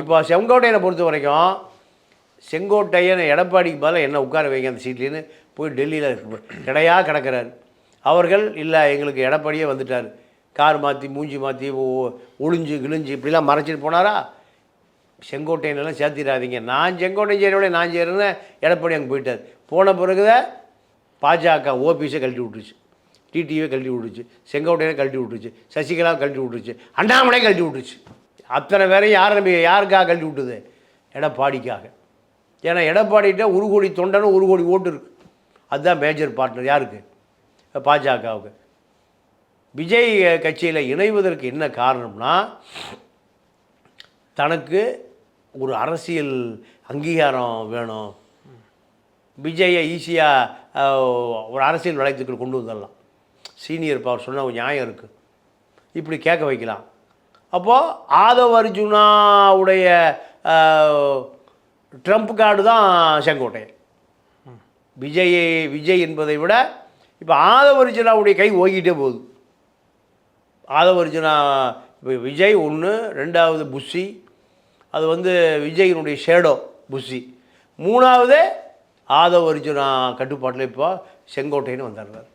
இப்போ செங்கோட்டையனை பொறுத்த வரைக்கும் செங்கோட்டையன் எடப்பாடிக்கு பதிலாக என்ன உட்கார வைங்க அந்த சீட்லேன்னு போய் டெல்லியில் கிடையாக கிடக்கிறார். அவர்கள் இல்லை எங்களுக்கு எடப்பாடியே வந்துட்டார், கார் மாற்றி மூஞ்சி மாற்றி ஒளிஞ்சு கிழிஞ்சு இப்படிலாம் மறைச்சிட்டு போனாரா? செங்கோட்டையனெல்லாம் சேர்த்திடாதீங்க, நான் செங்கோட்டையன் சேரோட நான் சேருன்னு எடப்பாடி அங்கே போயிட்டார். போன பிறகுதான் பாஜக ஓபிஎஸை கழட்டி விட்டுருச்சு, டிடிவியை கழட்டி விட்டுருச்சு, செங்கோட்டையனை கழட்டி விட்டுருச்சு, சசிகலாவை கழட்டி விட்டுருச்சு, அண்ணாமலையை கழட்டி விட்டுருச்சு. அத்தனை பேரையும் யாருக்காக கழட்டி விட்டுது? எடப்பாடிக்காக. ஏன்னா எடப்பாடிகிட்ட 1 கோடி தொண்டனும் 1 கோடி ஓட்டு இருக்குது. அதுதான் மேஜர் பார்ட்னர் யாருக்கு? பாஜகவுக்கு. விஜய் கட்சியில் இணைவதற்கு என்ன காரணம்னா, தனக்கு ஒரு அரசியல் அங்கீகாரம் வேணும். விஜயை ஈஸியாக ஒரு அரசியல் வளையத்துக்குள் கொண்டு வந்துடலாம். சீனியர் பவர் சொன்ன ஒரு நியாயம் இருக்குது, இப்படி கேட்க வைக்கலாம். அப்போது ஆதவ் அர்ஜுனாவுடைய ட்ரம்ப் கார்டு தான் செங்கோட்டையன். விஜய் என்பதை விட இப்போ ஆதவ் அர்ஜுனாவுடைய கை ஓகிட்டே போகுது. ஆதவ் அர்ஜுனா இப்போ விஜய் ஒன்று, 2வது புஷி, அது விஜயினுடைய ஷேடோ புஷி, 3வது ஆதவ் அர்ஜுனா கட்டுப்பாட்டில் இப்போ செங்கோட்டையன் வந்துடுறார்.